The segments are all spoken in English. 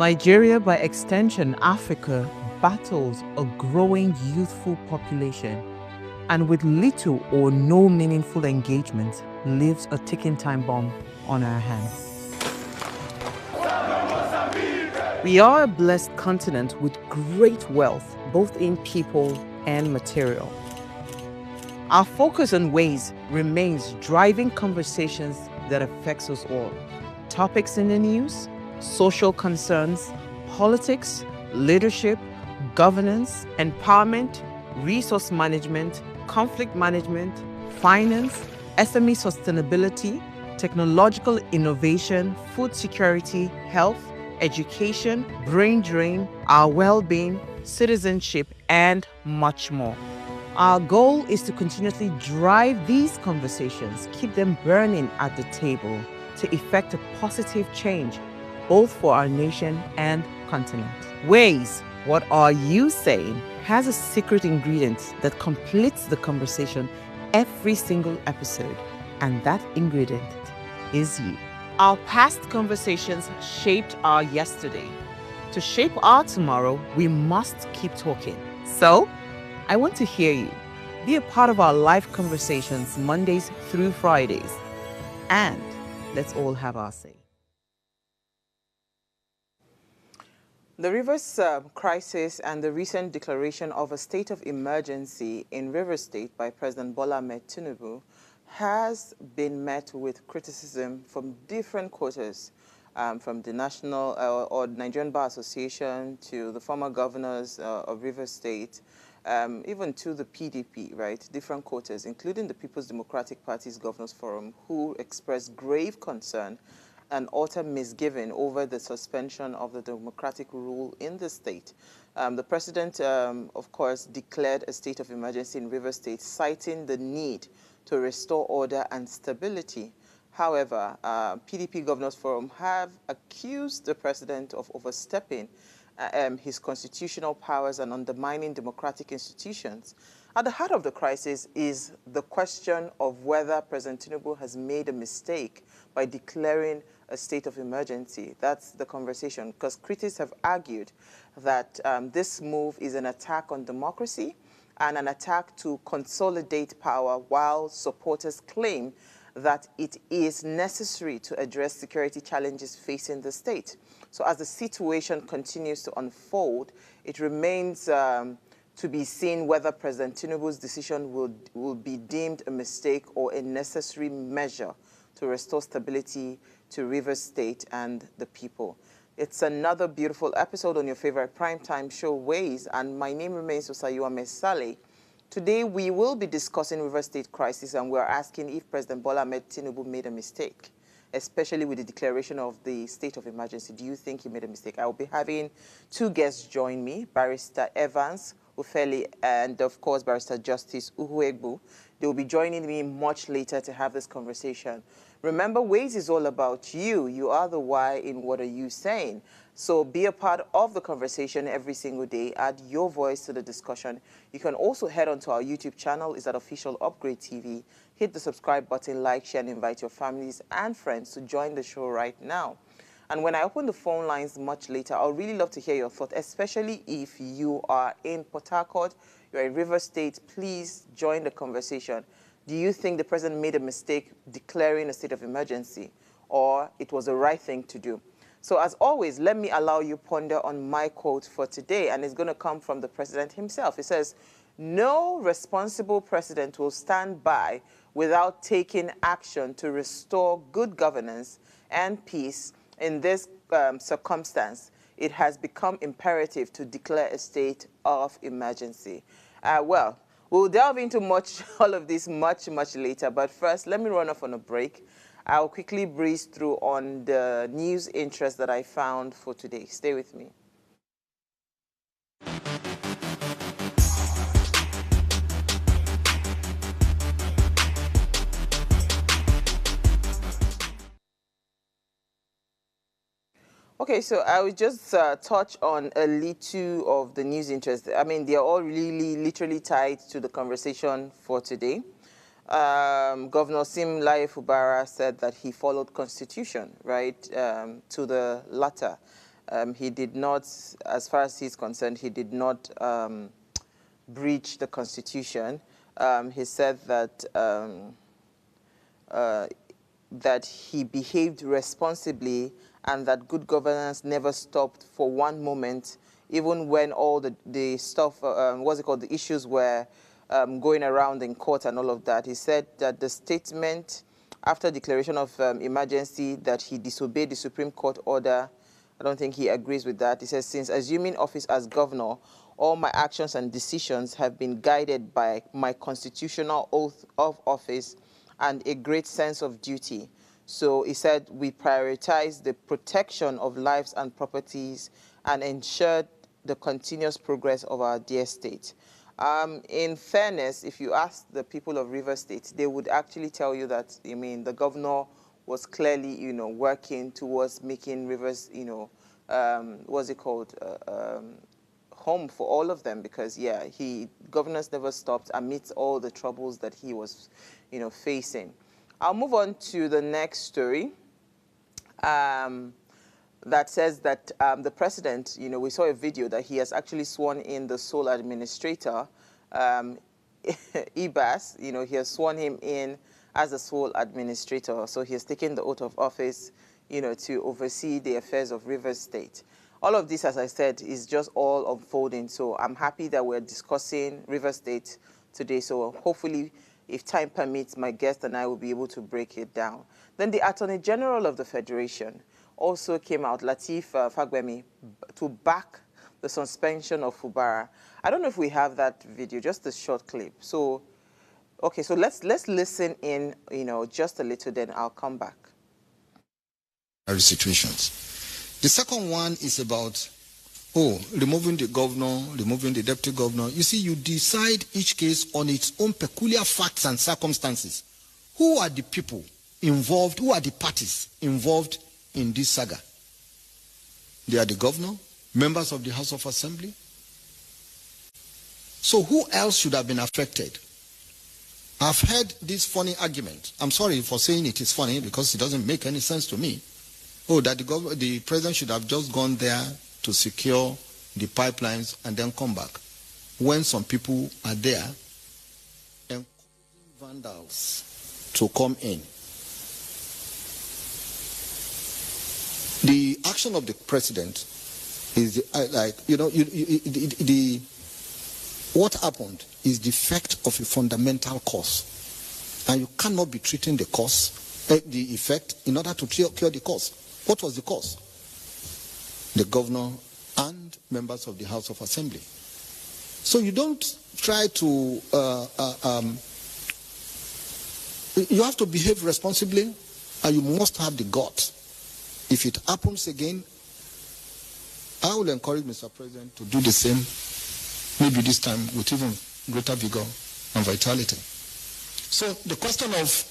Nigeria, by extension, Africa, battles a growing youthful population, and with little or no meaningful engagement, leaves a ticking time bomb on our hands. We are a blessed continent with great wealth, both in people and material. Our focus on ways remains driving conversations that affects us all. Topics in the news, social concerns, politics, leadership, governance, empowerment, resource management, conflict management, finance, SME sustainability, technological innovation, food security, health, education, brain drain, our well-being, citizenship, and much more. Our goal is to continuously drive these conversations, keep them burning at the table to effect a positive change, both for our nation and continent. Ways, what are you saying, has a secret ingredient that completes the conversation every single episode, and that ingredient is you. Our past conversations shaped our yesterday. To shape our tomorrow, we must keep talking. So, I want to hear you. Be a part of our live conversations Mondays through Fridays. And let's all have our say. The Rivers crisis and the recent declaration of a state of emergency in Rivers State by President Bola Ahmed Tinubu has been met with criticism from different quarters, from the National or Nigerian Bar Association to the former governors of Rivers State, even to the PDP, right? Different quarters, including the People's Democratic Party's Governors Forum, who expressed grave concern and utter misgiving over the suspension of the democratic rule in the state. The president, of course, declared a state of emergency in Rivers State, citing the need to restore order and stability. However, PDP Governors Forum have accused the president of overstepping his constitutional powers and undermining democratic institutions. At the heart of the crisis is the question of whether President Tinubu has made a mistake by declaring a state of emergency. That's the conversation, because critics have argued that this move is an attack on democracy and an attack to consolidate power, while supporters claim that it is necessary to address security challenges facing the state. So as the situation continues to unfold, it remains to be seen whether President Tinubu's decision will be deemed a mistake or a necessary measure to restore stability to Rivers State and the people. It's another beautiful episode on your favorite primetime show, Ways, and my name remains Osayua Mesale. Today, we will be discussing Rivers State crisis, and we're asking if President Bola Ahmed Tinubu made a mistake, especially with the declaration of the state of emergency. Do you think he made a mistake? I will be having two guests join me, Barrister Evans Ufeli and, of course, Barrister Justice Uhuegbu. They will be joining me much later to have this conversation. Remember, Ways is all about you. You are the why in what are you saying. So be a part of the conversation every single day. Add your voice to the discussion. You can also head on to our YouTube channel. It's at Official Upgrade TV. Hit the subscribe button, like, share, and invite your families and friends to join the show right now. And when I open the phone lines much later, I'll really love to hear your thoughts, especially if you are in Port Harcourt, you're in Rivers State. Please join the conversation. Do you think the president made a mistake declaring a state of emergency, or it was the right thing to do? So as always, let me allow you ponder on my quote for today, and it's going to come from the president himself. He says, "No responsible president will stand by without taking action to restore good governance and peace. In this circumstance, it has become imperative to declare a state of emergency." Well, we'll delve into all of this much later. But first, let me run off on a break. I'll quickly breeze through on the news interest that I found for today. Stay with me. Okay, so I will just touch on a little of the news interest. I mean, they're all really literally tied to the conversation for today. Governor Simlaye Fubara said that he followed constitution, right, to the latter. He did not, as far as he's concerned, he did not breach the Constitution. He said that that he behaved responsibly and that good governance never stopped for one moment, even when all the stuff, what's it called, the issues were going around in court and all of that. He said that the statement after declaration of emergency that he disobeyed the Supreme Court order, I don't think he agrees with that. He says, since assuming office as governor, all my actions and decisions have been guided by my constitutional oath of office and a great sense of duty. So he said, we prioritize the protection of lives and properties and ensured the continuous progress of our dear state. In fairness, if you ask the people of Rivers State, they would actually tell you that, I mean, the governor was clearly, working towards making Rivers, what's it called, home for all of them, because, yeah, governance never stopped amidst all the troubles that he was, facing. I'll move on to the next story. That says that the president, we saw a video that he has actually sworn in the sole administrator, Ibas, he has sworn him in as the sole administrator. So he has taken the oath of office, to oversee the affairs of Rivers State. All of this, as I said, is just all unfolding. So I'm happy that we're discussing Rivers State today. So hopefully, if time permits, my guest and I will be able to break it down. Then the Attorney General of the Federation also came out, Lateef Fagbemi, to back the suspension of Fubara. I don't know if we have that video, just a short clip. So, okay, so let's listen in, just a little, then I'll come back. Situations. The second one is about, removing the governor, removing the deputy governor. You see, you decide each case on its own peculiar facts and circumstances. Who are the people involved? Who are the parties involved in this saga? They are the governor, members of the House of Assembly. So who else should have been affected? I've heard this funny argument. I'm sorry for saying it is funny because it doesn't make any sense to me. That the president should have just gone there to secure the pipelines and then come back. When some people are there encouraging vandals to come in. The action of the president is what happened is the effect of a fundamental cause, and you cannot be treating the cause, the effect, in order to cure the cause. What was the cause? The governor and members of the House of Assembly. So you don't try to. You have to behave responsibly, and you must have the guts. If it happens again, I will encourage Mr. President to do the same, maybe this time with even greater vigor and vitality. So the question of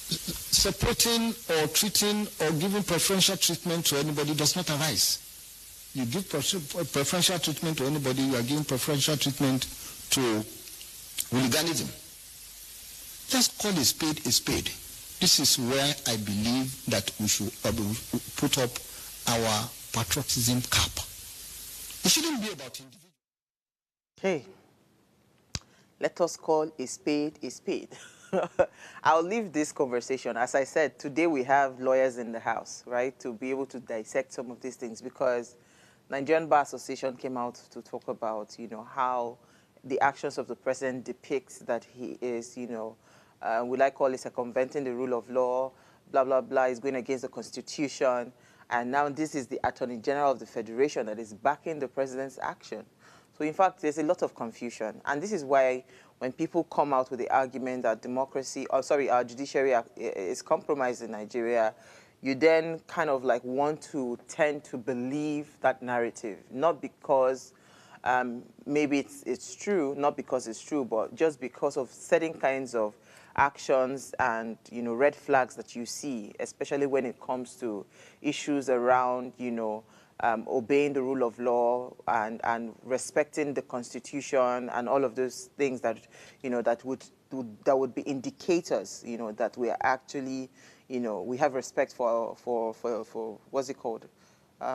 separating or treating or giving preferential treatment to anybody does not arise. You give preferential treatment to anybody, you are giving preferential treatment to hooliganism. Just call a spade a spade. This is where I believe that we should put up our patriotism cap. It shouldn't be about individuals. Hey, let us call a spade a spade. I'll leave this conversation. As I said, today we have lawyers in the house, right, to be able to dissect some of these things, because Nigerian Bar Association came out to talk about, how the actions of the president depicts that he is, will I call it circumventing the rule of law, blah, blah, blah, is going against the Constitution. And now this is the Attorney General of the Federation that is backing the president's action. So, in fact, there's a lot of confusion. And this is why when people come out with the argument that our judiciary is compromised in Nigeria, you then kind of want to tend to believe that narrative, not because maybe it's true, not because it's true, but just because of certain kinds of actions and, red flags that you see, especially when it comes to issues around, obeying the rule of law and respecting the Constitution and all of those things that, that would be indicators, that we are actually, we have respect for what's it called?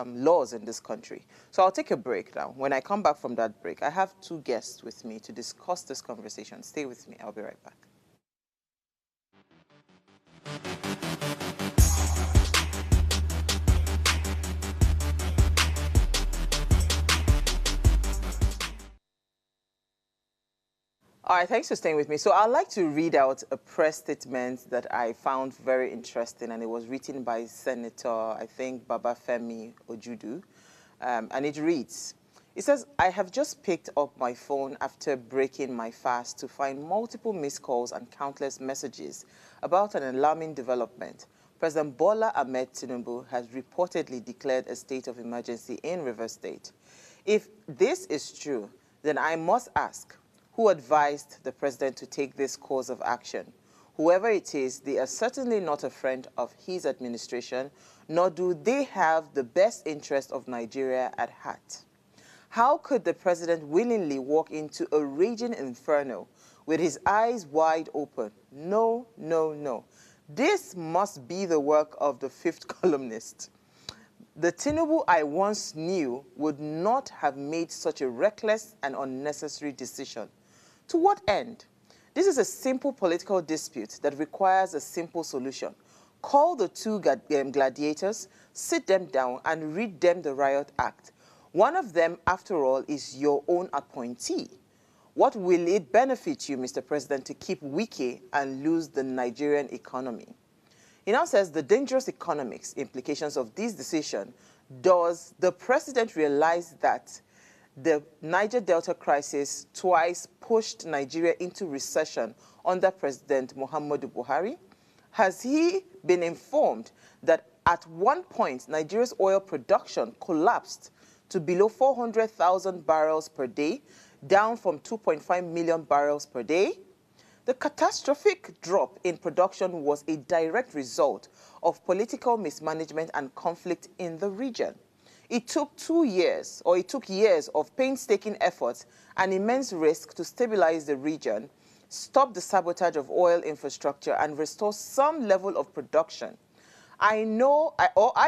laws in this country. So I'll take a break now. When I come back from that break, I have two guests with me to discuss this conversation. Stay with me. I'll be right back. All right, thanks for staying with me. So I'd like to read out a press statement that I found very interesting, and it was written by Senator, I think, Babafemi Ojudu, and it reads, it says, I have just picked up my phone after breaking my fast to find multiple missed calls and countless messages about an alarming development. President Bola Ahmed Tinubu has reportedly declared a state of emergency in Rivers State. If this is true, then I must ask, who advised the president to take this course of action? Whoever it is, they are certainly not a friend of his administration, nor do they have the best interest of Nigeria at heart. How could the president willingly walk into a raging inferno with his eyes wide open? No, no, no. This must be the work of the fifth columnist. The Tinubu I once knew would not have made such a reckless and unnecessary decision. To what end? This is a simple political dispute that requires a simple solution. Call the two gladiators, sit them down, and read them the riot act. One of them, after all, is your own appointee. What will it benefit you, Mr. President, to keep Wike and lose the Nigerian economy? He now says the dangerous economics implications of this decision. Does the president realize that the Niger Delta crisis twice pushed Nigeria into recession under President Muhammadu Buhari? Has he been informed that at one point Nigeria's oil production collapsed to below 400,000 barrels per day, down from 2.5 million barrels per day? The catastrophic drop in production was a direct result of political mismanagement and conflict in the region. It took years of painstaking efforts and immense risk to stabilize the region, stop the sabotage of oil infrastructure, and restore some level of production. I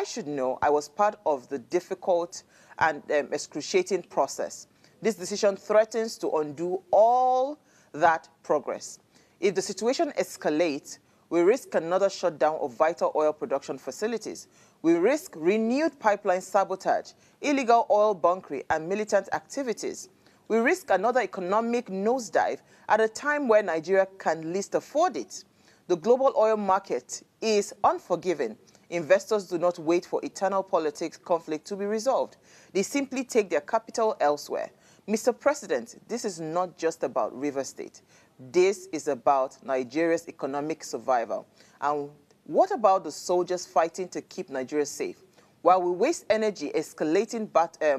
should know, I was part of the difficult and excruciating process. This decision threatens to undo all that progress. If the situation escalates, we risk another shutdown of vital oil production facilities. We risk renewed pipeline sabotage, illegal oil bunkering, and militant activities. We risk another economic nosedive at a time where Nigeria can least afford it. The global oil market is unforgiving. Investors do not wait for eternal politics conflict to be resolved. They simply take their capital elsewhere. Mr. President, this is not just about Rivers State. This is about Nigeria's economic survival. And what about the soldiers fighting to keep Nigeria safe? While we waste energy escalating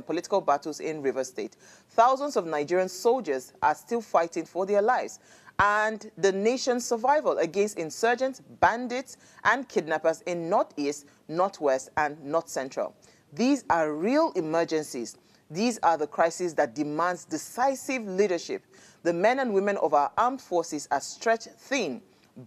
political battles in Rivers State, thousands of Nigerian soldiers are still fighting for their lives and the nation's survival against insurgents, bandits, and kidnappers in Northeast, Northwest, and North Central. These are real emergencies. These are the crises that demand decisive leadership. The men and women of our armed forces are stretched thin,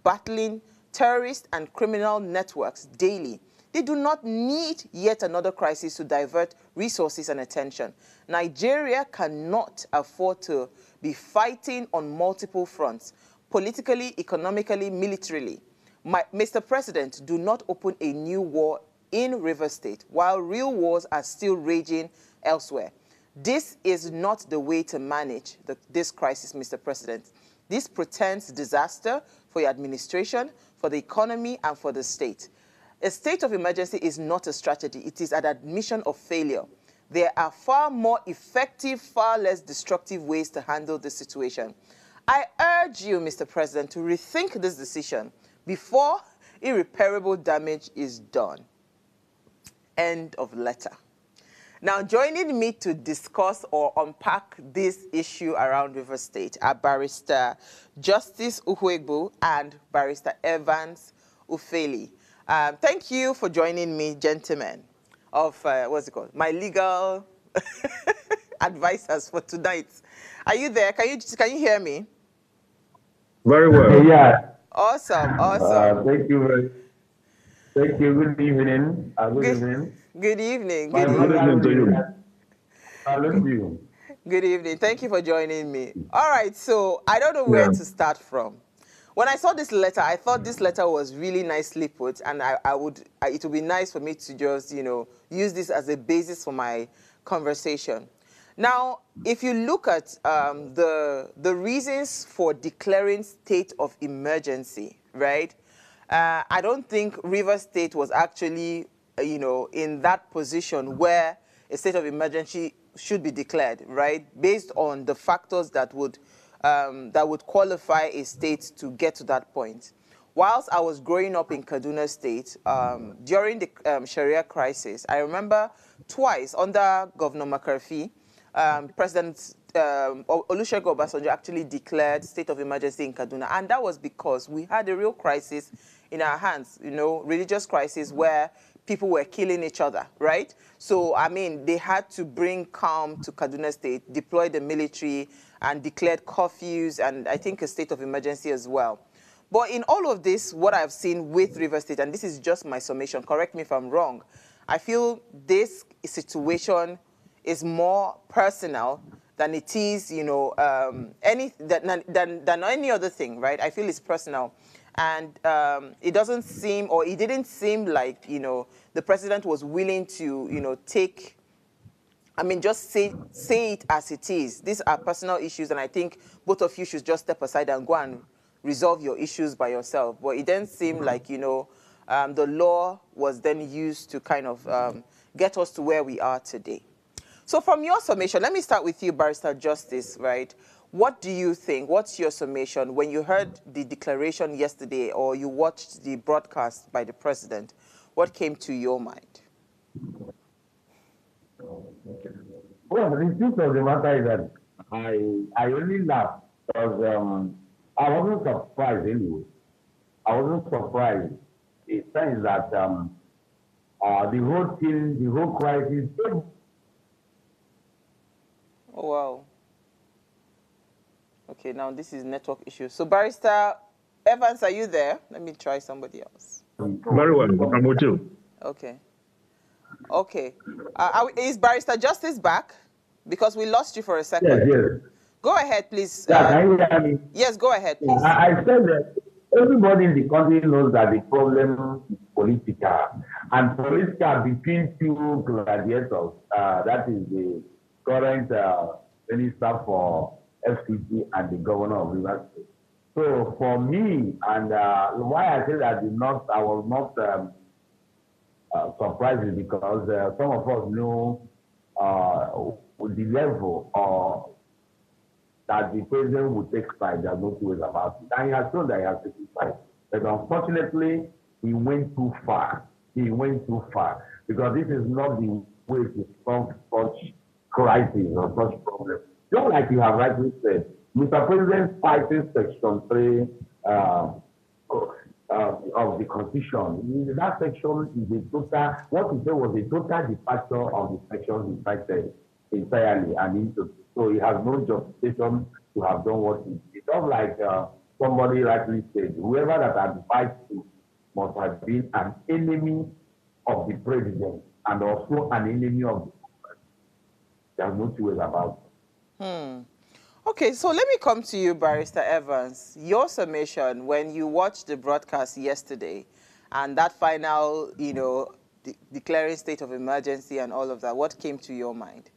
battling terrorist and criminal networks daily. They do not need yet another crisis to divert resources and attention. Nigeria cannot afford to be fighting on multiple fronts, politically, economically, militarily. Mr. President, do not open a new war in Rivers State while real wars are still raging elsewhere. This is not the way to manage this crisis, Mr. President. This portends disaster for your administration, for the economy, and for the state. A state of emergency is not a strategy. It is an admission of failure. There are far more effective, far less destructive ways to handle this situation. I urge you, Mr. President, to rethink this decision before irreparable damage is done. End of letter. Now, joining me to discuss or unpack this issue around River State are Barrister Justice Uhuegbu and Barrister Evans Ufeli. Thank you for joining me, gentlemen, of, my legal advisors for tonight. Are you there? Can you hear me? Very well. Yeah. Awesome, awesome. Thank you. Thank you. Good evening. Good evening. Good evening. My Good Good evening. evening to you. salute you. Good evening. Thank you for joining me. All right, so I don't know where Yeah. to start from. When I saw this letter, I thought this letter was really nicely put, and it would be nice for me to just, use this as a basis for my conversation. Now, if you look at the reasons for declaring state of emergency, right? I don't think Rivers State was actually, in that position where a state of emergency should be declared, right? Based on the factors that would qualify a state to get to that point. Whilst I was growing up in Kaduna State, during the Sharia crisis, I remember twice under Governor McCarthy, President Olusegun Obasanjo actually declared state of emergency in Kaduna, and that was because we had a real crisis in our hands, religious crisis where people were killing each other, right? So, I mean, they had to bring calm to Kaduna State, deploy the military, and declared curfews, and I think a state of emergency as well. But in all of this, what I've seen with River State, and this is just my summation, correct me if I'm wrong, I feel this situation is more personal than it is, than any other thing, right? I feel it's personal. And it didn't seem like, the president was willing to, just say it as it is. These are personal issues, and I think both of you should just step aside and go and resolve your issues by yourself. But it didn't seem like, the law was then used to kind of get us to where we are today. So from your summation, let me start with you, Barrister Justice, right? What do you think? What's your summation when you heard the declaration yesterday or you watched the broadcast by the president? What came to your mind? Well, the truth of the matter is that I only laughed because I wasn't surprised anyway. I wasn't surprised. The sense that the whole thing, the whole crisis. Oh, wow. Okay, now this is network issue. So, Barrister Evans, are you there? Let me try somebody else. Very well. I'm with you. Okay. Okay. Is Barrister Justice back? Because we lost you for a second. Yes, yes. Go ahead, please. Yeah, can you hear me? Yes, go ahead, please. I said that everybody in the country knows that the problem is political, and political between two gladiators. That is the current minister for FCT and the governor of Rivers State. So for me, and why I say that I was not surprised is because some of us know the level that the president would take side. There's no two ways about it. And he has shown that he has taken side. But unfortunately, he went too far. He went too far because this is not the way to solve such crisis or such problem. Just like you have rightly said, Mr. President fighting Section 3 of the Constitution. That section is a total, what he said was a total departure of the section he cited entirely and into. So he has no justification to have done what he did. Just like somebody rightly said, whoever that advised him must have been an enemy of the president and also an enemy of the government. There's no two ways about it. Okay, so let me come to you, Barrister Evans. Your summation when you watched the broadcast yesterday and that final, declaring state of emergency and all of that, what came to your mind?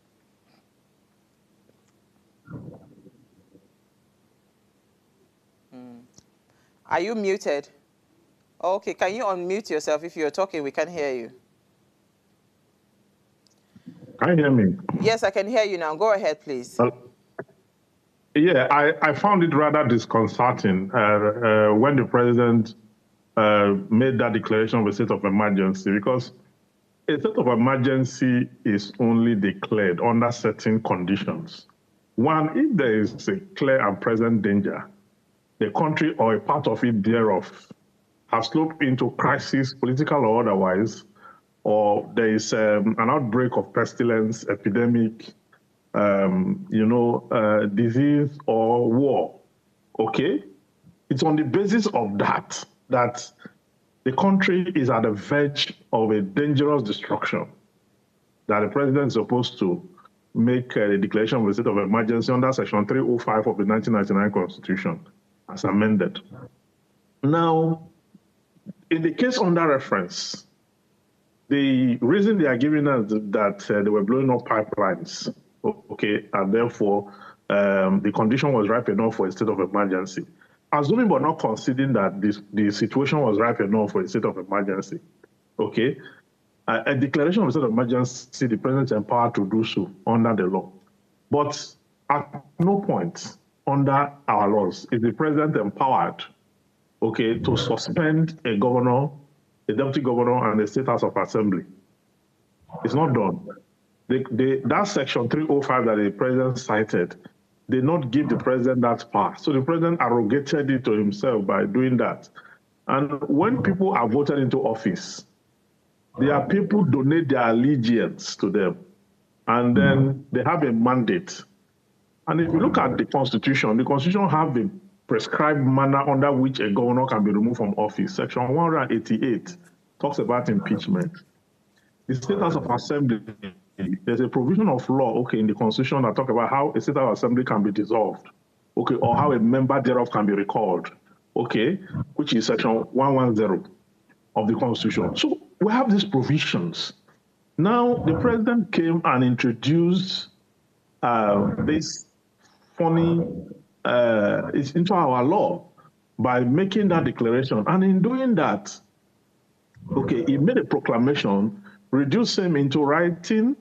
Are you muted? Okay, can you unmute yourself? If you're talking, we can hear you. Can you hear me? Yes, I can hear you now. Go ahead, please. Yeah, I found it rather disconcerting when the president made that declaration of a state of emergency, because a state of emergency is only declared under certain conditions. One, if there is a clear and present danger, the country or a part of it thereof has sloped into crisis, political or otherwise, or there is an outbreak of pestilence, epidemic, disease or war, okay? It's on the basis of that the country is at the verge of a dangerous destruction. that the president is supposed to make a declaration of a state of emergency under Section 305 of the 1999 Constitution, as amended. Now, in the case under reference, the reason they are giving us that they were blowing up pipelines, okay, and therefore the condition was ripe enough for a state of emergency. Assuming but not considering that the situation was ripe enough for a state of emergency, okay, a declaration of a state of emergency, the president is empowered to do so under the law. But at no point under our laws is the president empowered, okay, to suspend a governor, a deputy governor, and a state house of assembly. It's not done. That section 305 that the president cited did not give the president that power. So the president arrogated it to himself by doing that. And when people are voted into office, their people donate their allegiance to them. And then they have a mandate. And if you look at the Constitution have a prescribed manner under which a governor can be removed from office. Section 188 talks about impeachment. The State House of Assembly, there's a provision of law, okay, in the Constitution that talk about how a State House of Assembly can be dissolved, okay, or how a member thereof can be recalled, okay, which is Section 110 of the Constitution. So we have these provisions. Now, the president came and introduced this funny into our law by making that declaration. And in doing that, okay, he made a proclamation, reduced him into writing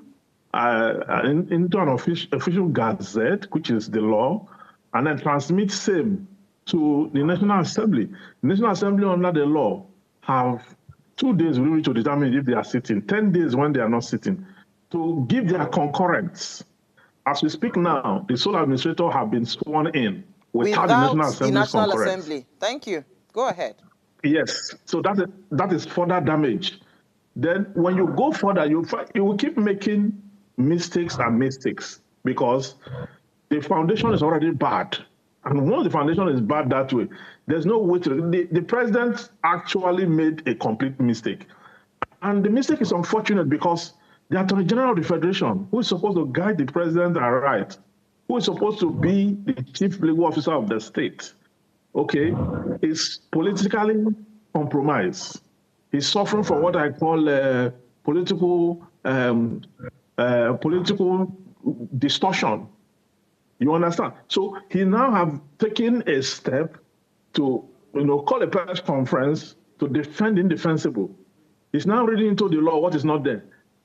into an official gazette, which is the law, and then transmits him to the National Assembly. The National Assembly under the law have 2 days really to determine if they are sitting, 10 days when they are not sitting, to give their concurrence. As we speak now, the sole administrator have been sworn in without the National Assembly's concurrence. Assembly. Thank you. Go ahead. Yes. So that is further damage. Then when you go further, you will keep making mistakes and mistakes because the foundation is already bad. And once the foundation is bad that way, there's no way to... The president actually made a complete mistake. And the mistake is unfortunate because the Attorney General of the Federation, who is supposed to guide the president aright, who is supposed to be the chief legal officer of the state, okay, is politically compromised. He's suffering from what I call political distortion. You understand? So he now have taken a step to, call a press conference to defend indefensible. He's now reading into the law what is not there.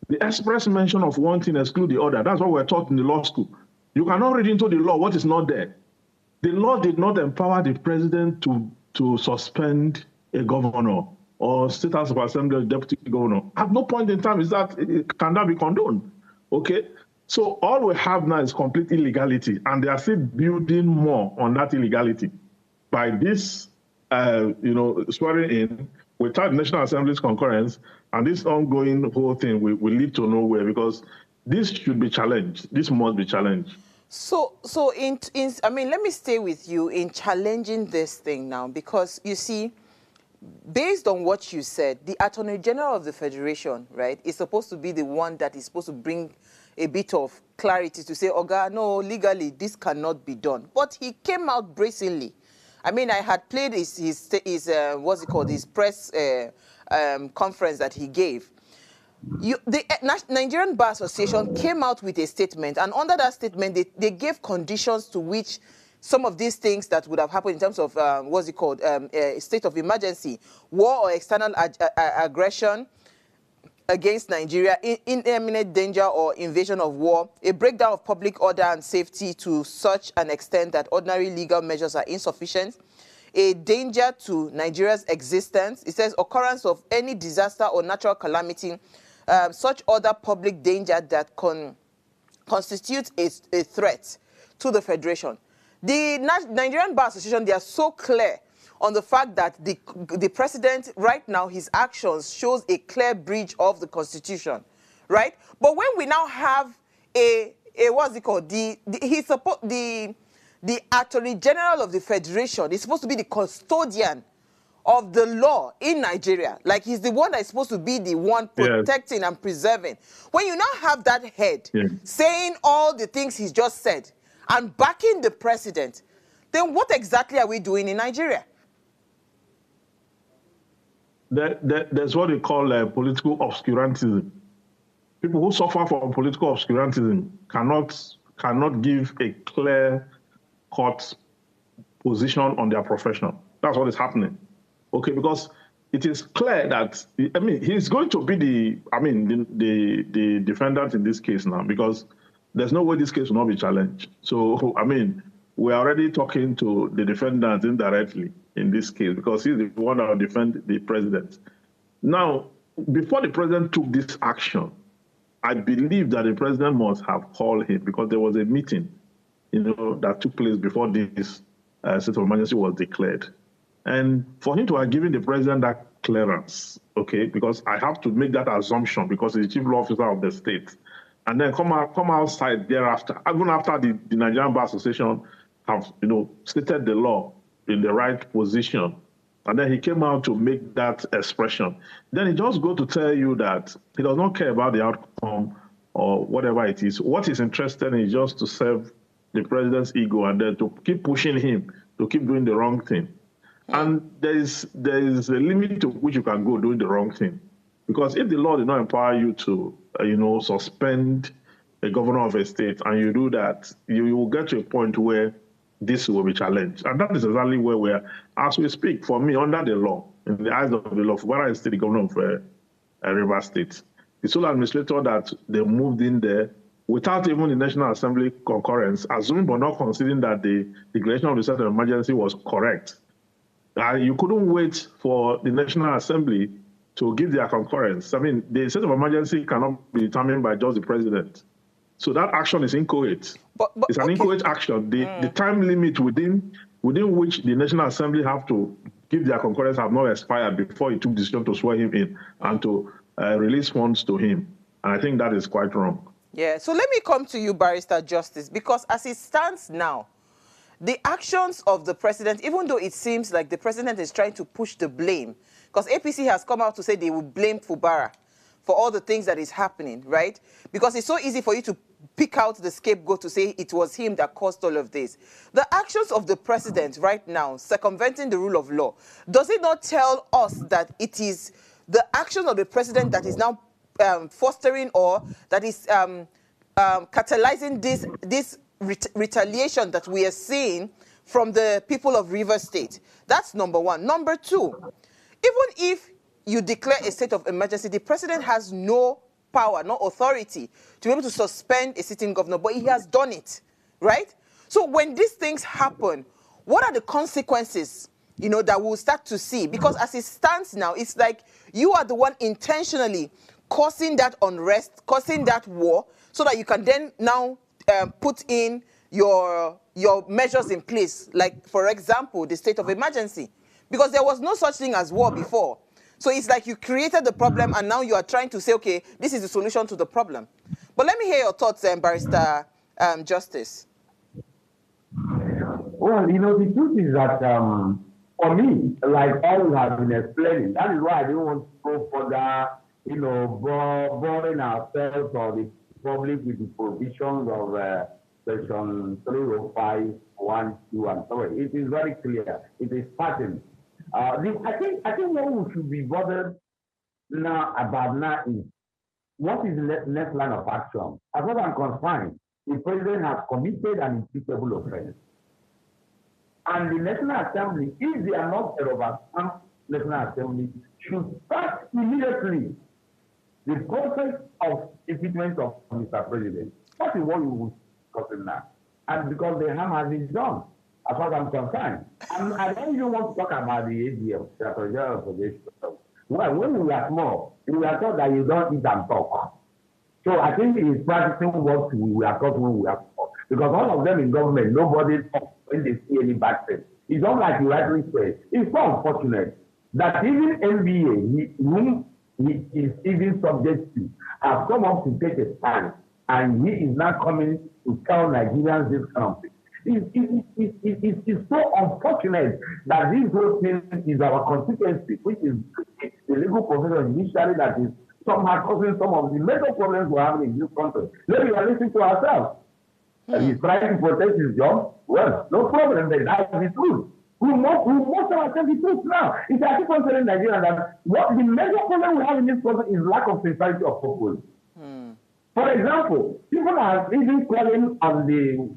The express mention of one thing exclude the other. That's what we're taught in the law school. You cannot read into the law what is not there. The law did not empower the president to suspend a governor or State House of Assembly or deputy governor. At no point in time can that be condoned. Okay? So all we have now is complete illegality, and they are still building more on that illegality by this, swearing in without the National Assembly's concurrence, and this ongoing whole thing will lead to nowhere because this should be challenged. This must be challenged. So let me stay with you in challenging this thing now, because you see, based on what you said, the Attorney General of the Federation, right, is supposed to be the one that is supposed to bring a bit of clarity to say, Oga, no, legally, this cannot be done. But he came out brazenly. I mean, I had played his what's it called, his press conference that he gave. The Nigerian Bar Association came out with a statement, and under that statement, they gave conditions to which some of these things that would have happened in terms of, a state of emergency, war or external aggression against Nigeria, in imminent danger or invasion of war, a breakdown of public order and safety to such an extent that ordinary legal measures are insufficient, a danger to Nigeria's existence. It says occurrence of any disaster or natural calamity, such other public danger that constitutes a threat to the Federation. The Nigerian Bar Association, they are so clear on the fact that the president, right now, his actions shows a clear breach of the Constitution, right? But when we now have what's it called? The Attorney General of the Federation is supposed to be the custodian of the law in Nigeria. Like he's the one that is supposed to be the one protecting and preserving. When you now have that head saying all the things he's just said and backing the president, then what exactly are we doing in Nigeria? There's what they call political obscurantism. People who suffer from political obscurantism cannot give a clear-cut position on their profession. That's what is happening. Okay, because it is clear that, I mean, he's going to be the defendant in this case now, because there's no way this case will not be challenged. So, I mean, we're already talking to the defendant indirectly in this case, because he's the one that will defend the president. Now, before the president took this action, I believe that the president must have called him, because there was a meeting, that took place before this state of emergency was declared. And for him to have given the president that clearance, okay, because I have to make that assumption because he's the chief law officer of the state, and then come outside thereafter, even after the Nigerian Bar Association have, stated the law in the right position, and then he came out to make that expression. Then he just go to tell you that he does not care about the outcome or whatever it is. What he's interested in is just to serve the president's ego and then to keep pushing him to keep doing the wrong thing. And there is a limit to which you can go doing the wrong thing. Because if the law did not empower you to, suspend a governor of a state, and you do that, you will get to a point where this will be challenged. And that is exactly where we are. As we speak, for me, under the law, in the eyes of the law, Fubara is still the governor of Rivers State. The sole administrator that they moved in there without even the National Assembly concurrence, assuming but not considering that the declaration of the state of emergency was correct. You couldn't wait for the National Assembly to give their concurrence. I mean, the state of emergency cannot be determined by just the president. So that action is inchoate. It's an inchoate action. The time limit within which the National Assembly have to give their concurrence have not expired before he took decision to swear him in and to release funds to him. And I think that is quite wrong. Yeah, so let me come to you, Barrister Justice, because as it stands now, the actions of the president, even though it seems like the president is trying to push the blame, because APC has come out to say they will blame Fubara for all the things that is happening, right? Because it's so easy for you to pick out the scapegoat to say it was him that caused all of this. The actions of the president right now, circumventing the rule of law, does it not tell us that it is the actions of the president that is now fostering or that is catalyzing this retaliation that we are seeing from the people of Rivers State? That's number one. Number two, even if you declare a state of emergency, the president has no power, no authority to be able to suspend a sitting governor, but he has done it, right? So when these things happen, what are the consequences, that we'll start to see? Because as it stands now, it's like you are the one intentionally causing that unrest, causing that war, so that you can then now put in your measures in place, like, for example, the state of emergency, because there was no such thing as war before. So it's like you created the problem and now you are trying to say, okay, this is the solution to the problem. But let me hear your thoughts, Barrister Justice. Well, the truth is that for me, like all have been explaining, that is why I didn't want to go further, boring ourselves or the public with the provisions of Section 305, 1, 2, and so on. It is very clear. It is patterned. I think what we should be bothered about is what is the next line of action. As far as I'm concerned, the president has committed an impeachable offense. And the National Assembly, if they are not a rubber-stamped National Assembly, should start immediately the process of impeachment of Mr. President. That is what we will discuss now. And because the harm has been done, as far as I'm concerned. And I don't even want to talk about the AGM, the General Association. Well, when we are small, we are taught that you don't eat and talk. So I think he is practicing what we are taught when we are small. Because all of them in government, nobody talks when they see any bad thing. It's not like you rightly said. It's so unfortunate that even NBA, whom he is even subject to, have come up to take a stand, and he is not coming to tell Nigerians this kind of thing. It's so unfortunate that this whole thing is our constituency, which is the legal profession initially that is somehow causing some of the major problems we're having in this country. Let me listen to ourselves. He's trying to protect his job. Well, no problem, but that's the truth. We must ourselves the truth now. It's I keep on telling Nigeria that what the major problem we have in this country is lack of sincerity of purpose. For example, people are even calling on the,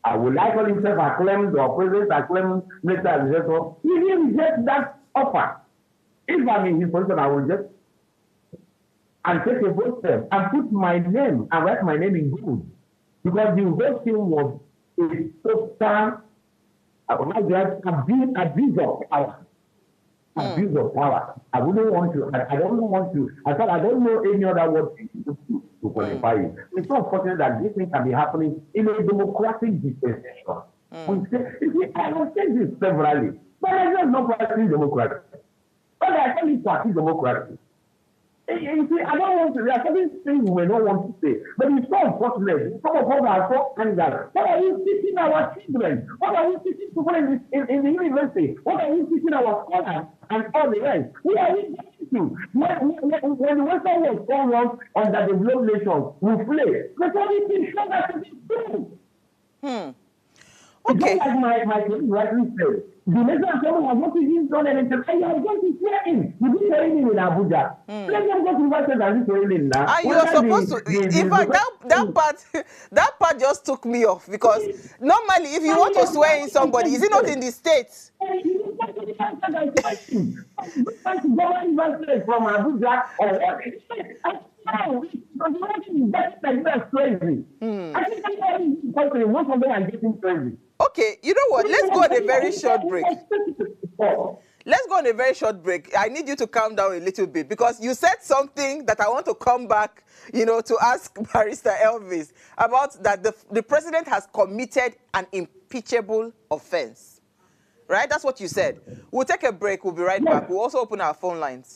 I would like call himself acclaimed or president acclaimed Mr. Administrator. He didn't reject that offer. If I'm in his position, I will just and take a vote step and put my name and write my name in gold. Because the whole thing was a total abuse of power. Abuse of power. I wouldn't want to, I don't want to, I thought I don't know any other word to qualify it. It's so unfortunate that this thing can be happening in a democratic dispensation. I have said this severally, but there's no practicing democracy. But I tell you practice democracy. You see, I don't want to, there are certain things we don't want to say, but it's so unfortunate. Some of us are so angry. What are you teaching our children? What are you teaching people in the university? What are you teaching our scholars and all the rest? Who are we teaching to? When the Western world comes on under developed nations, we play. But only to show that it is true. Okay. Just like my rightly said, the nation assembly has not even done anything. And you are going to swear in. You be swearing in Abuja. Let them go to Western and be swearing in now. And you are supposed to. In fact, that part just took me off because normally, if you want to swear in somebody, is it not in the States? From Abuja or what? No, that's crazy. I think most of them are getting crazy. Okay, you know what? Let's go on a very short break. Let's go on a very short break. I need you to calm down a little bit because you said something that I want to come back, to ask Barrister Elvis about that the president has committed an impeachable offense. Right? That's what you said. We'll take a break. We'll be right back. We'll also open our phone lines.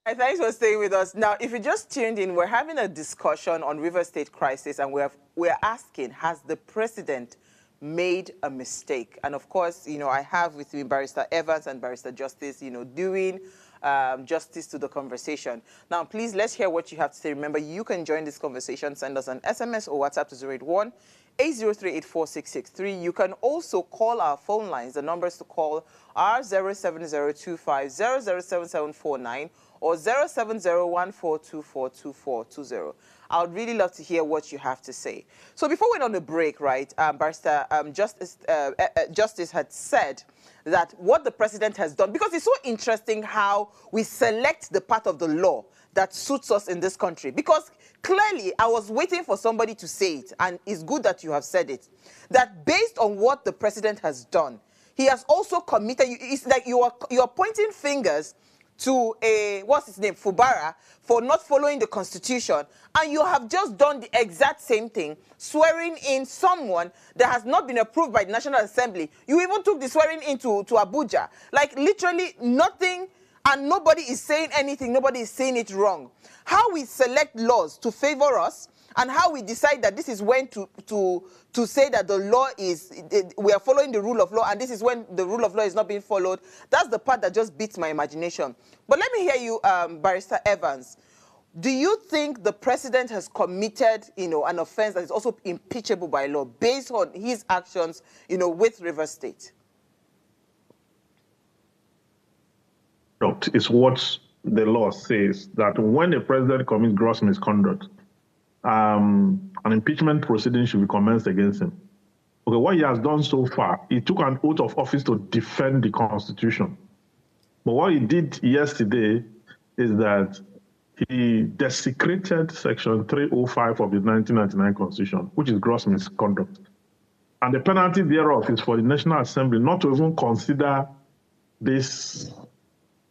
Thanks for staying with us. Now, if you just tuned in, we're having a discussion on River State crisis, and we're asking, has the president made a mistake? And of course, I have with me Barrister Evans and Barrister Justice, doing justice to the conversation. Now, please, let's hear what you have to say. Remember, you can join this conversation. Send us an SMS or WhatsApp to 081-803-84663. You can also call our phone lines. The numbers to call are 07025007749 or 07014242420. I would really love to hear what you have to say. So before we went on the break, right, Barrister Justice had said that what the president has done, because it's so interesting how we select the part of the law that suits us in this country. Because clearly, I was waiting for somebody to say it, and it's good that you have said it, that based on what the president has done, he has also committed, it's like you are pointing fingers to what's his name, Fubara, for not following the constitution, and you have just done the exact same thing, swearing in someone that has not been approved by the National Assembly. You even took the swearing in to Abuja. Like literally nothing, and nobody is saying anything, nobody is saying it wrong. How we select laws to favor us, and how we decide that this is when to say that the law is, we are following the rule of law, and this is when the rule of law is not being followed. That's the part that just beats my imagination. But let me hear you, Barrister Evans. Do you think the president has committed, an offense that is also impeachable by law based on his actions, with River State? It's what the law says, that when a president commits gross misconduct, an impeachment proceeding should be commenced against him. Okay, what he has done so far, he took an oath of office to defend the Constitution. But what he did yesterday is that he desecrated Section 305 of the 1999 Constitution, which is gross misconduct. And the penalty thereof is for the National Assembly not to even consider this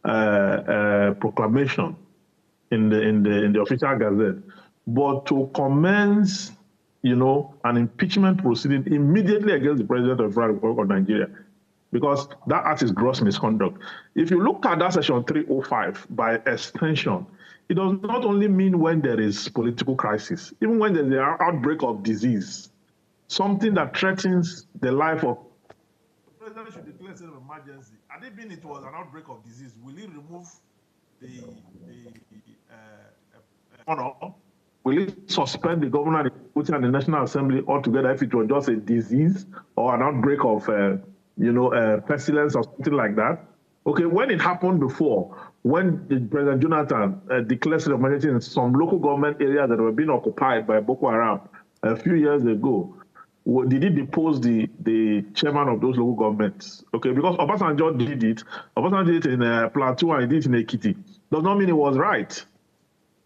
proclamation in the official gazette, but to commence, an impeachment proceeding immediately against the President of the Republic of Nigeria, because that act is gross misconduct. If you look at that section 305 by extension, it does not only mean when there is political crisis, even when there's an outbreak of disease, something that threatens the life of. The president should declare a state of emergency. Had it been it was an outbreak of disease, will he remove the honor? Will he suspend the governor and the National Assembly altogether if it was just a disease or an outbreak of, pestilence or something like that? Okay, when it happened before, when President Jonathan declared state of emergency in some local government areas that were being occupied by Boko Haram a few years ago, did he depose the chairman of those local governments? Okay, because Obasanjo did it. Obasanjo did it in Plateau and he did it in Ekiti. Does not mean it was right.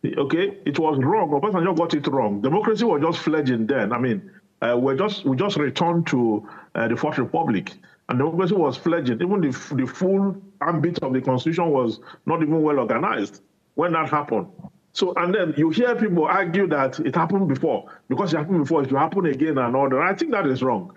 Okay, it was wrong. Obasanjo got it wrong. Democracy was just fledgling then. I mean, we just returned to the Fourth Republic, and democracy was fledgling. Even the full ambit of the constitution was not even well organized when that happened. So, and then you hear people argue that it happened before, because it happened before, it will happen again and all that. I think that is wrong.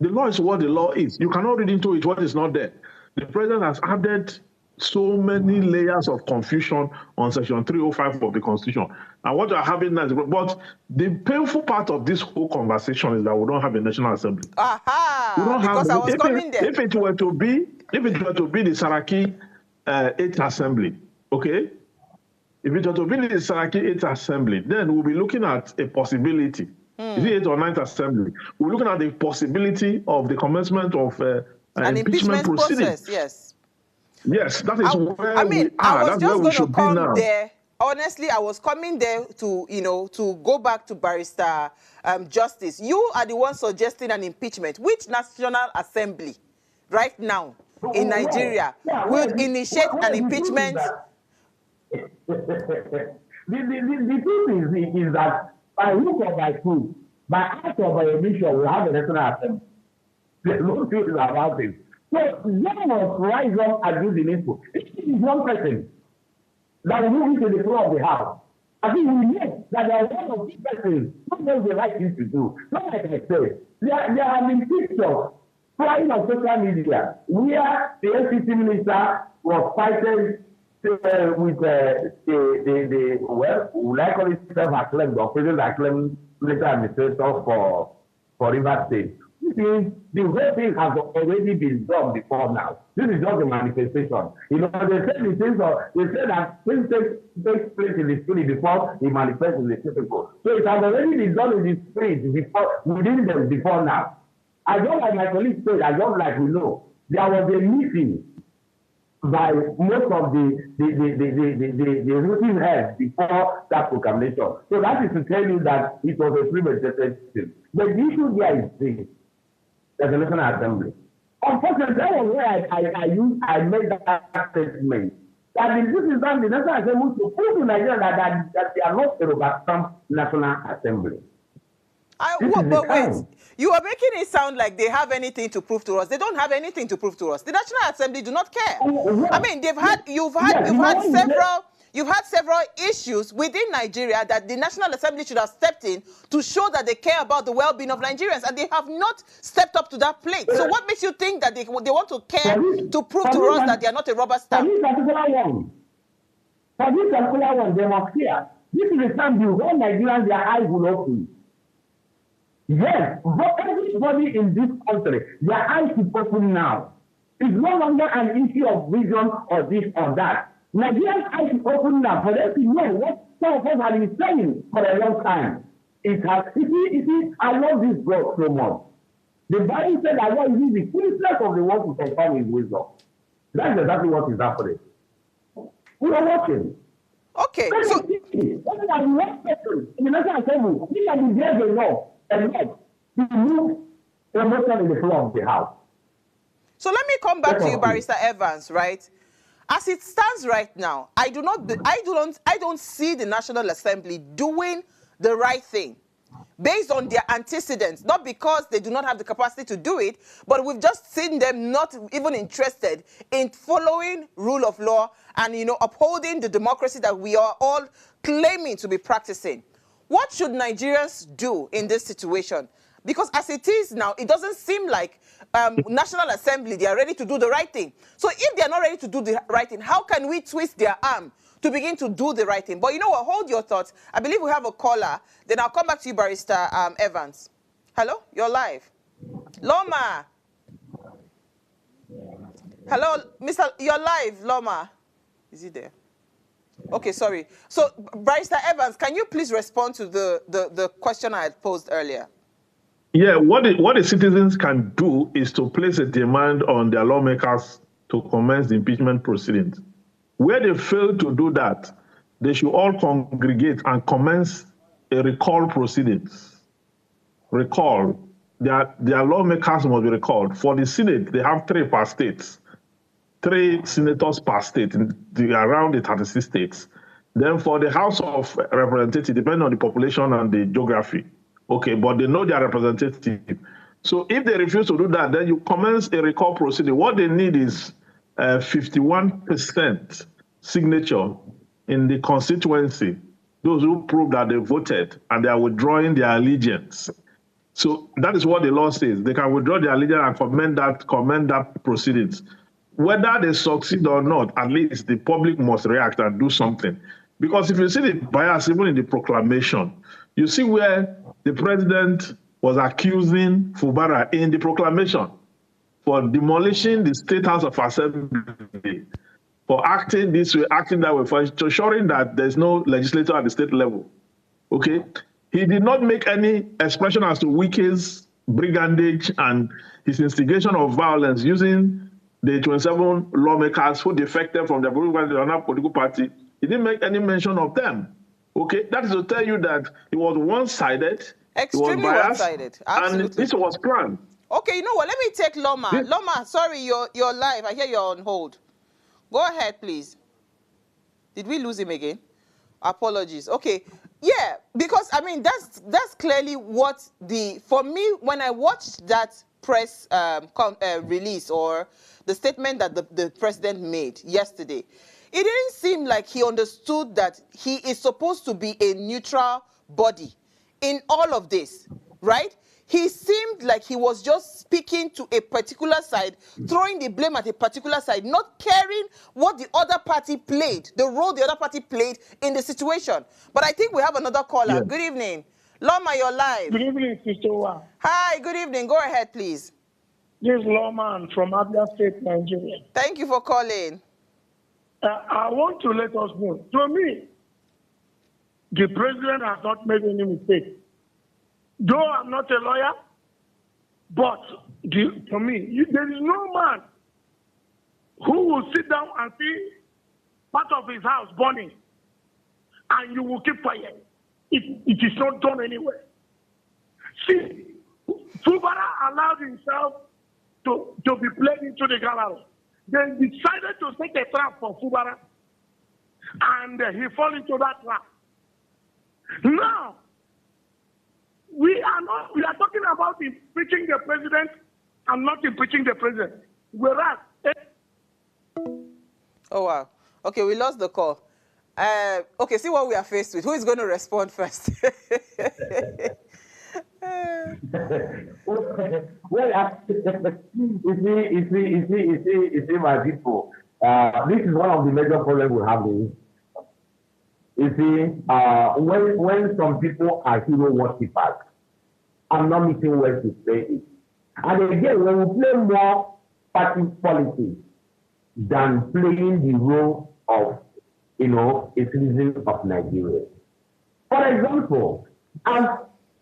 The law is what the law is. You cannot read into it what is not there. The president has added so many layers of confusion on section 305 of the Constitution. And what you're having now is, but the painful part of this whole conversation is that we don't have a National Assembly. Aha! We don't because have, I was coming there. If it were to be the Saraki 8th Assembly, okay? If it were to be the Saraki 8th Assembly, then we'll be looking at a possibility. Is it 8th or 9th Assembly? We're looking at the possibility of the commencement of an impeachment process, yes. Yes, that is where I mean, we are. I was That's just where we going to come there. Honestly, I was coming there to, to go back to Barrister Justice. You are the one suggesting an impeachment. Which National Assembly right now in Nigeria would initiate an impeachment? The thing is that by hook or by crook, by act or by omission, we have a National Assembly. There's no truth about it. So let us rise up and do the needful. This is one person that will move into the floor of the house. I think we know that there are one of these persons who knows the right thing to do. Not like I said, there have been pictures flying on social media where the NCT minister was fighting with would I call it self-acclaimed or president-acclaimed military administrator for Rivers State. The whole thing has already been done before now. This is just a manifestation. They say that things take place in the spirit before it manifests in the physical. So it has already been done in the spirit within them before now. I don't like my colleague said, I don't like we know. There was a meeting by most of the routine heads before that proclamation. So that is to tell you that it was a premeditated thing. But the issue there is this. There's a National Assembly. Unfortunately, that was where I made that statement. That this is not the National Assembly to prove to Nigeria that they are not a Robert National Assembly. But wait, you are making it sound like they have anything to prove to us. They don't have anything to prove to us. The National Assembly do not care. I mean, you've had several issues within Nigeria that the National Assembly should have stepped in to show that they care about the well-being of Nigerians, and they have not stepped up to that plate. So what makes you think that they want to care to prove to us that they are not a rubber stamp? For this particular one, they must care. This is the time when Nigerians, their eyes will open. Yes, but everybody in this country, their eyes is open now. It's no longer an issue of vision or this or that. Nigerians' eyes is open now for them to know what some of us have been saying for a long time. It has, you see, I love this God so much. The Bible said that God uses the foolishness of the world to confirm his wisdom. That's exactly what is happening. We are watching. Okay. So, what is the next person in the National Assembly? We can be there enough and not to move promotion in the floor of the house. So let me come back to you, Barrister Evans, right? As it stands right now, I don't see the National Assembly doing the right thing based on their antecedents, not because they do not have the capacity to do it, but we've just seen them not even interested in following rule of law and, upholding the democracy that we are all claiming to be practicing. What should Nigerians do in this situation? Because as it is now, it doesn't seem like National Assembly, they are ready to do the right thing. So if they are not ready to do the right thing, how can we twist their arm to begin to do the right thing? But you know what? Hold your thoughts. I believe we have a caller. Then I'll come back to you, Barrister Evans. Hello? You're live. Loma. Hello, Mr. You're live, Loma. Is he there? Okay, sorry. So, Barrister Evans, can you please respond to the question I had posed earlier? Yeah, what the citizens can do is to place a demand on their lawmakers to commence the impeachment proceedings. Where they fail to do that, they should all congregate and commence a recall proceedings. Recall. Their lawmakers must be recalled. For the Senate, they have 3 per state. 3 senators per state around the 36 states. Then for the House of Representatives, depending on the population and the geography, okay, but they know their representative. So if they refuse to do that, then you commence a recall proceeding. What they need is 51% signature in the constituency, those who prove that they voted and they are withdrawing their allegiance. So that is what the law says. They can withdraw their allegiance and commend that proceedings. Whether they succeed or not, at least the public must react and do something. Because if you see the bias even in the proclamation, you see where the president was accusing Fubara in the proclamation for demolishing the State House of Assembly, for acting this way, acting that way, for ensuring that there's no legislator at the state level. Okay? He did not make any expression as to Wike's brigandage and his instigation of violence using the 27 lawmakers who defected from the political party. He didn't make any mention of them. Okay, that is to tell you that it was one-sided, extremely one-sided, absolutely, and this was planned. Okay, you know what? Let me take Loma. Yes. Loma, sorry, you're live. I hear you're on hold. Go ahead, please. Did we lose him again? Apologies. Okay, yeah, because I mean that's clearly what for me when I watched that press release or the statement that the president made yesterday, it didn't seem like he understood that he is supposed to be a neutral body in all of this, right? He seemed like he was just speaking to a particular side, throwing the blame at a particular side, not caring what the other party played, the role the other party played in the situation. But I think we have another caller. Yeah. Good evening. Loma, you're live. Good evening, Sister Wa. Hi, good evening. Go ahead, please. This is Loma from Abia State, Nigeria. Thank you for calling. I want to let us know. To me, the president has not made any mistake. Though I'm not a lawyer, but for me, there is no man who will sit down and see part of his house burning, and you will keep quiet. It is not done anywhere. See, Fubara allowed himself to be played into the gallery. They decided to set a trap for Fubara, and he fell into that trap. Now, we are talking about impeaching the president and not impeaching the president. Whereas, oh wow. Okay, we lost the call. Okay, see what we are faced with. Who is going to respond first? Well, you see, my people, this is one of the major problems we have in. You see, when some people are hero worshippers, I'm not missing words to say it. And again, when we play more party politics than playing the role of, a citizen of Nigeria. For example, as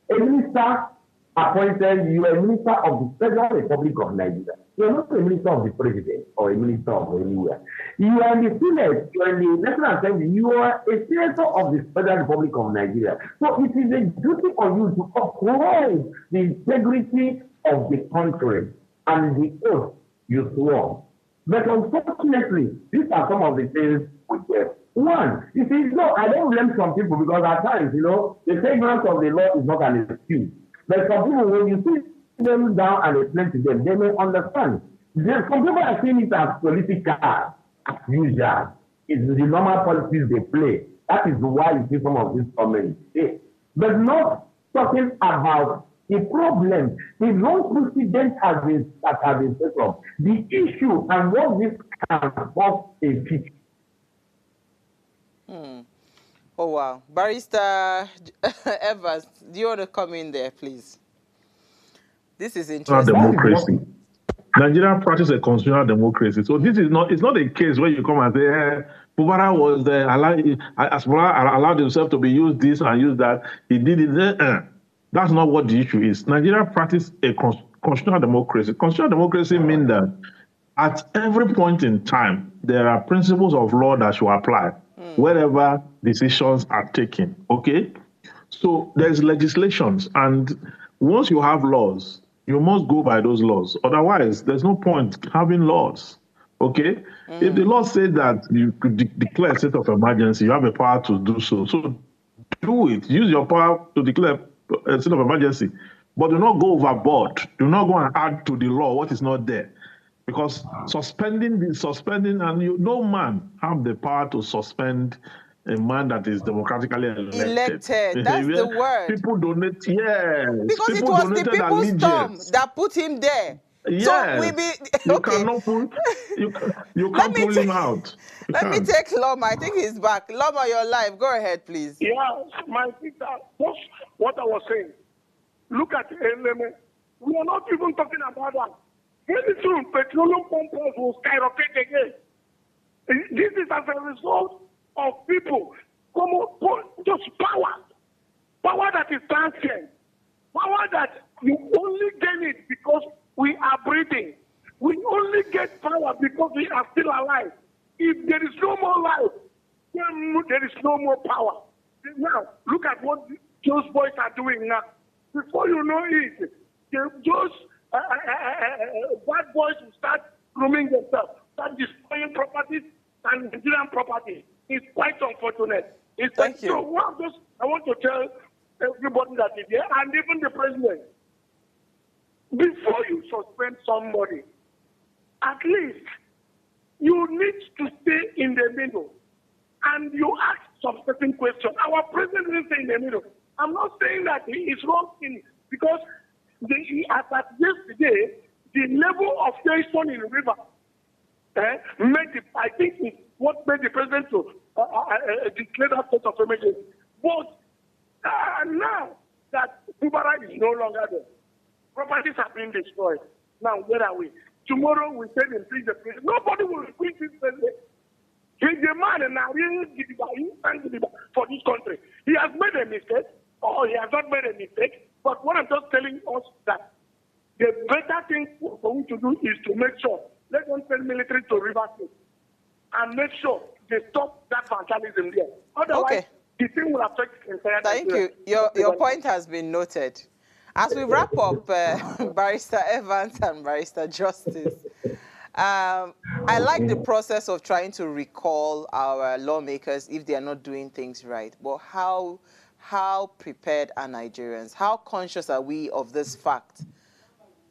a minister appointed, you are a minister of the Federal Republic of Nigeria. You are not a minister of the president or a minister of anywhere. You are in the Senate, you are in the National Assembly, you are a senator of the Federal Republic of Nigeria. So it is a duty on you to uphold the integrity of the country and the oath you swore. But unfortunately, these are some of the things we get. One, you see, no, I don't blame some people because at times, the ignorance of the law is not an excuse. But some people, when you sit them down and explain to them, they may understand. Some people are seeing it as political, as usual. It's the normal policies they play. That is why you see some of these comments. But not talking about The problem is one precedent has been set up. The issue and what this can cause a fix. Oh, wow. Barrister Evans, do you want to come in there, please? This is interesting. Democracy. Nigeria practices a constitutional democracy. So this is not, it's not a case where you come and say, Bubara was there, as Bubara allowed himself to be used this and use that, he did it. That's not what the issue is. Nigeria practices a constitutional democracy. Constitutional democracy means that at every point in time, there are principles of law that should apply wherever decisions are taken, okay? So there's legislations, and once you have laws, you must go by those laws. Otherwise, there's no point having laws, okay? If the law says that you could declare a state of emergency, you have the power to do so. So do it. Use your power to declare a state of emergency. But do not go overboard. Do not go and add to the law what is not there. Because suspending, and no man have the power to suspend a man that is democratically elected. That's the word. People donate, yes. Because people it was the people's thumb that put him there. Yes. So we be you cannot pull, you can't pull him out. Let me take Loma. I think he's back. Loma, you're live. Go ahead, please. Yeah, my sister, that's what I was saying. Look at the element. We are not even talking about that. Very soon, petroleum pumpers will skyrocket again. This is as a result of people just power that is transient, power that you only gain it because we are breathing. We only get power because we are still alive. If there is no more life, then there is no more power. Now, look at what those boys are doing now. Before you know it, those bad boys will start grooming themselves, start destroying properties and Nigerian property. It's quite unfortunate. Thank you. So I want to tell everybody that is here, and even the president, before you suspend somebody, at least you need to stay in the middle and you ask some certain questions. Our president didn't stay in the middle. I'm not saying that he is wrong because as at yesterday, the level of tension in the river I think it's what made the president to declare that state of emergency. But now that Bubara is no longer there, properties have been destroyed. Now, where are we? Tomorrow we say impeach the president. Nobody will impeach this president. He's the man and now for this country. He has made a mistake, or he has not made a mistake. But what I'm just telling us that the better thing for him to do is to make sure, let them send military to River State and make sure they stop that vandalism there. Otherwise, the thing will affect the entire Thank you. Your point has been noted. As we wrap up, Barrister Evans and Barrister Justice, I like the process of trying to recall our lawmakers if they are not doing things right. But how prepared are Nigerians? How conscious are we of this fact?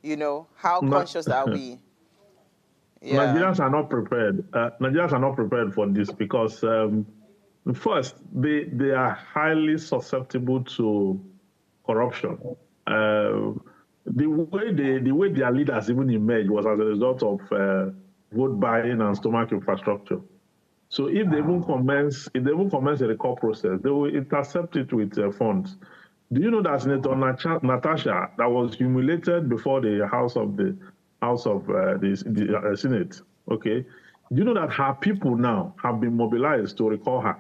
You know, how conscious are we? Yeah. Nigerians are not prepared. Nigerians are not prepared for this because first, they are highly susceptible to corruption. The way their leaders even emerged was as a result of vote buying and stomach infrastructure. So if they even commence a recall process, they will intercept it with funds. Do you know that Senator Natasha, that was humiliated before the House of the Senate? Okay, do you know that her people now have been mobilized to recall her?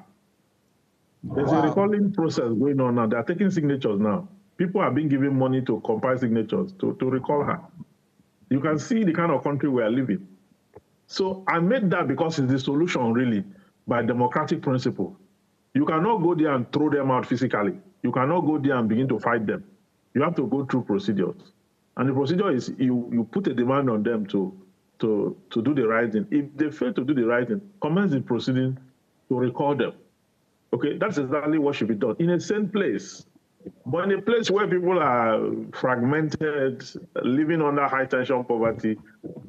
There's a recalling process going on now. They are taking signatures now. People are being given money to compile signatures to recall her. You can see the kind of country we are living. So I made that because it's the solution, really, by democratic principle. You cannot go there and throw them out physically. You cannot go there and begin to fight them. You have to go through procedures. And the procedure is you put a demand on them to do the right thing. If they fail to do the right thing, commence the proceeding to recall them. Okay, that's exactly what should be done in a same place. But in a place where people are fragmented, living under high tension poverty,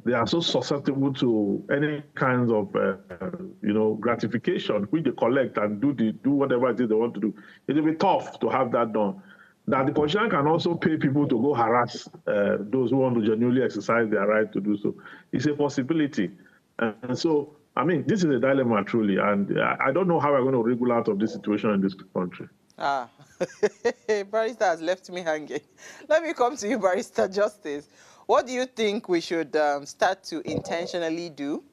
they are so susceptible to any kinds of, gratification, which they collect and do whatever it is they want to do. It will be tough to have that done. that the politician can also pay people to go harass those who want to genuinely exercise their right to do so. It's a possibility. And so, I mean, this is a dilemma truly, and I don't know how we're going to wriggle out of this situation in this country. Ah, Barrister has left me hanging. Let me come to you, Barrister Justice. What do you think we should start to intentionally do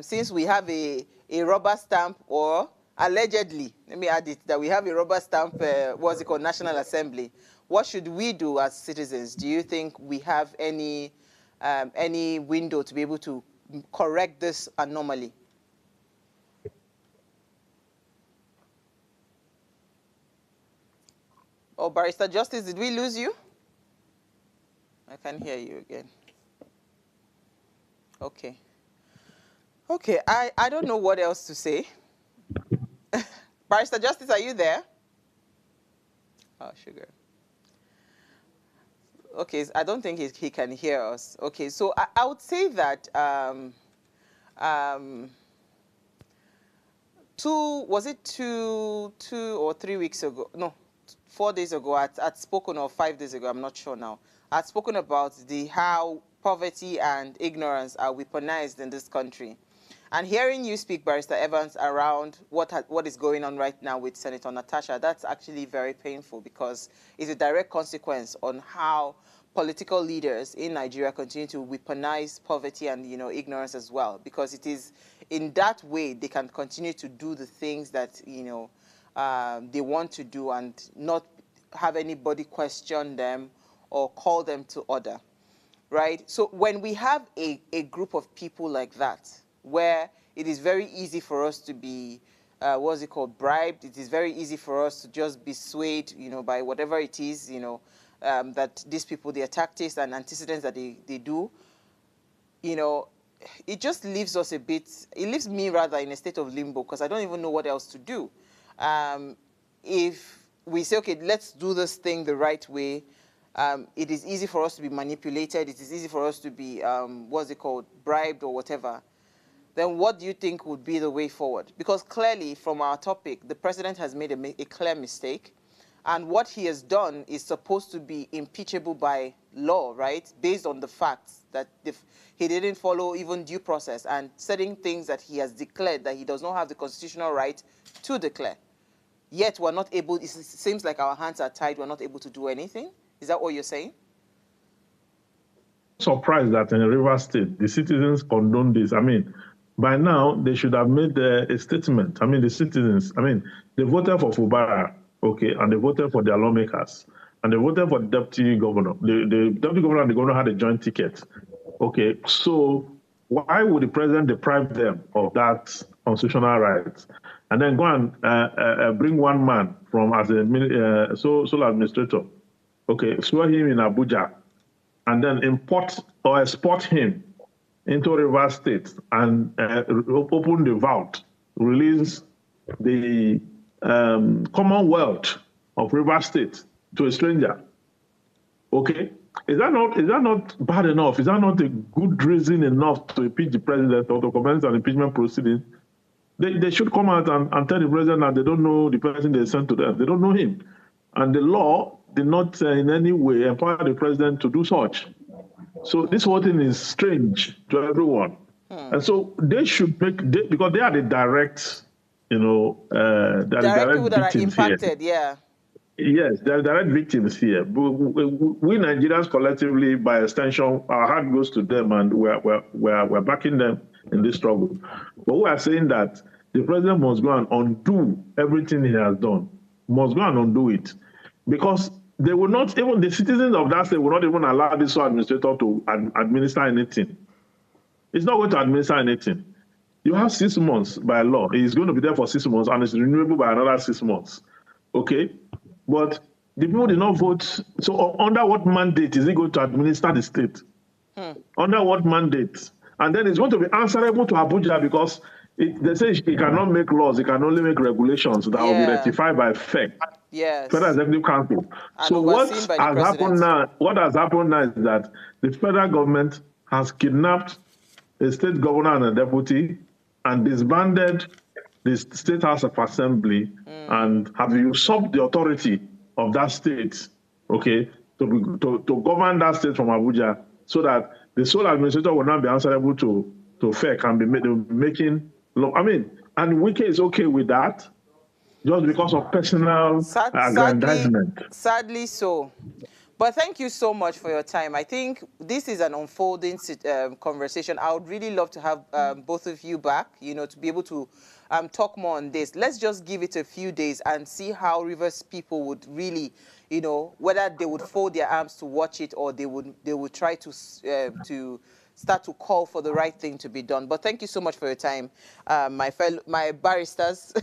since we have a rubber stamp, or allegedly, let me add it, that we have a rubber stamp, what's it called, National Assembly? What should we do as citizens? Do you think we have any window to be able to correct this anomaly? Oh, Barrister Justice, did we lose you? I can hear you again. Okay. Okay, I don't know what else to say. Barrister Justice, are you there? Oh, sugar. Okay, I don't think he can hear us. Okay, so I would say that two or 3 weeks ago? No, 4 days ago, I'd spoken, or 5 days ago, I'm not sure now. I'd spoken about how poverty and ignorance are weaponized in this country. And hearing you speak, Barrister Evans, around what is going on right now with Senator Natasha, that's actually very painful, because it's a direct consequence on how political leaders in Nigeria continue to weaponize poverty and, ignorance as well, because it is in that way they can continue to do the things that, they want to do and not have anybody question them or call them to order, right? So when we have a group of people like that, where it is very easy for us to be, bribed. It is very easy for us to just be swayed, by whatever it is, that these people, their tactics and antecedents that they do, it just leaves us it leaves me rather in a state of limbo, because I don't even know what else to do. If we say, okay, let's do this thing the right way, it is easy for us to be manipulated. It is easy for us to be, bribed or whatever. Then what do you think would be the way forward? Because clearly, from our topic, the president has made a clear mistake. And what he has done is supposed to be impeachable by law, right? Based on the facts that he didn't follow even due process and certain things that he has declared that he does not have the constitutional right to declare. Yet we're not able, it seems like our hands are tied, we're not able to do anything. Is that what you're saying? Surprised that in Rivers State, the citizens condone this. I mean, by now, they should have made a statement. I mean, the citizens, they voted for Fubara, okay, and they voted for their lawmakers, and they voted for the deputy governor. The deputy governor and the governor had a joint ticket. Okay, so why would the president deprive them of that constitutional right? And then go and bring one man from as a sole administrator, okay, swear him in Abuja, and then import or export him into Rivers State and open the vault, release the Commonwealth of Rivers State to a stranger. Okay, is that not bad enough? Is that not a good reason enough to impeach the president or to commence an impeachment proceeding? They should come out and tell the president that they don't know the person they sent to them. They don't know him, and the law did not in any way empower the president to do such. So this whole thing is strange to everyone. And so they should because they are the direct, direct people that are impacted, here. Yes, they're direct victims here. We Nigerians collectively, by extension, our heart goes to them, and we're backing them in this struggle. But we are saying that the president must go and undo everything he has done. Must go and undo it, because they will not, even the citizens of that state will not even allow this administrator to administer anything. It's not going to administer anything. You have 6 months by law. He's going to be there for 6 months, and it's renewable by another 6 months. Okay? But the people did not vote. So under what mandate is he going to administer the state? Under what mandate? And then it's going to be answerable to Abuja, because they say he cannot make laws. He can only make regulations that will be rectified by FEC. Yes. Federal Executive Council. And so what has happened now is that the federal government has kidnapped a state governor and a deputy and disbanded the State House of Assembly and have usurped the authority of that state, okay, to govern that state from Abuja, so that the sole administrator will not be answerable to FEC and be making law. I mean, and Wike is okay with that just because of personal aggrandizement. Sadly so. But thank you so much for your time. I think this is an unfolding conversation. I would really love to have both of you back, to be able to talk more on this. Let's just give it a few days and see how Rivers people would really, whether they would fold their arms to watch it or they would try to start to call for the right thing to be done. But thank you so much for your time, my barristers,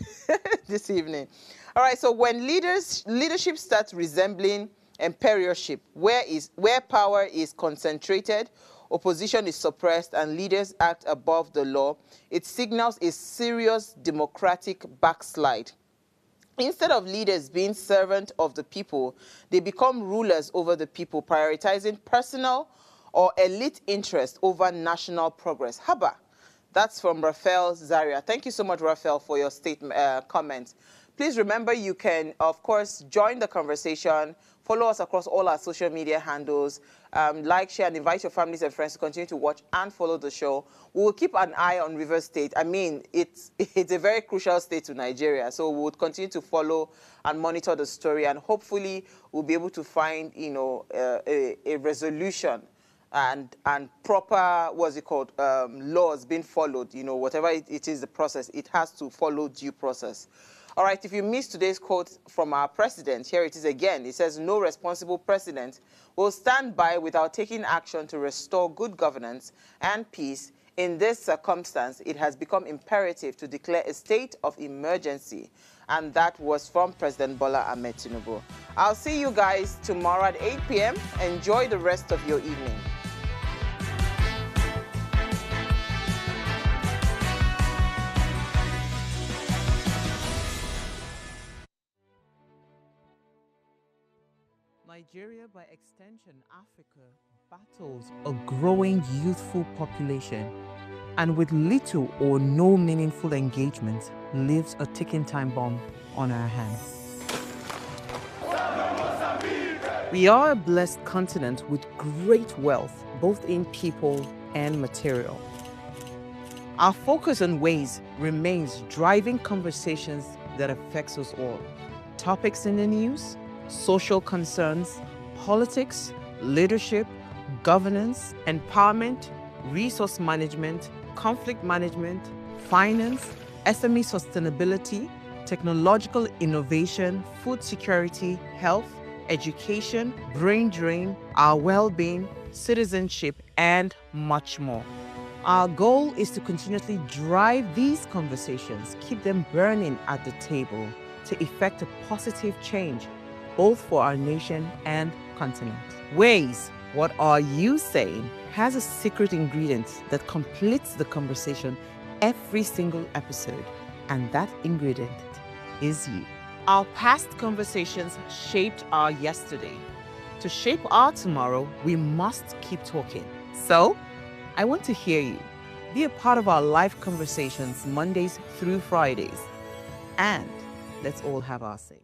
this evening. All right, so when leadership starts resembling imperialship, where power is concentrated, opposition is suppressed, and leaders act above the law, it signals a serious democratic backslide. Instead of leaders being servants of the people, they become rulers over the people, prioritizing personal or elite interest over national progress. Haba, that's from Rafael Zaria. Thank you so much, Rafael, for your comments. Please remember you can, of course, join the conversation. Follow us across all our social media handles. Like, share, and invite your families and friends to continue to watch and follow the show. We will keep an eye on Rivers State. I mean, it's a very crucial state to Nigeria. So we would continue to follow and monitor the story. And hopefully, we'll be able to find, a resolution and proper, laws being followed. Whatever it is the process, it has to follow due process. All right, if you missed today's quote from our president, here it is again. It says, no responsible president will stand by without taking action to restore good governance and peace. In this circumstance, it has become imperative to declare a state of emergency. And that was from President Bola Ahmed Tinubu. I'll see you guys tomorrow at 8 p.m. Enjoy the rest of your evening. Nigeria, by extension Africa, battles a growing youthful population, and with little or no meaningful engagement, lives a ticking time bomb on our hands. We are a blessed continent with great wealth, both in people and material. Our focus on ways remains driving conversations that affects us all. Topics in the news, social concerns, politics, leadership, governance, empowerment, resource management, conflict management, finance, SME sustainability, technological innovation, food security, health, education, brain drain, our well-being, citizenship, and much more. Our goal is to continuously drive these conversations, keep them burning at the table to effect a positive change both for our nation and continent. Ways, what are you saying, has a secret ingredient that completes the conversation every single episode, and that ingredient is you. Our past conversations shaped our yesterday. To shape our tomorrow, we must keep talking. So, I want to hear you. Be a part of our live conversations Mondays through Fridays. And let's all have our say.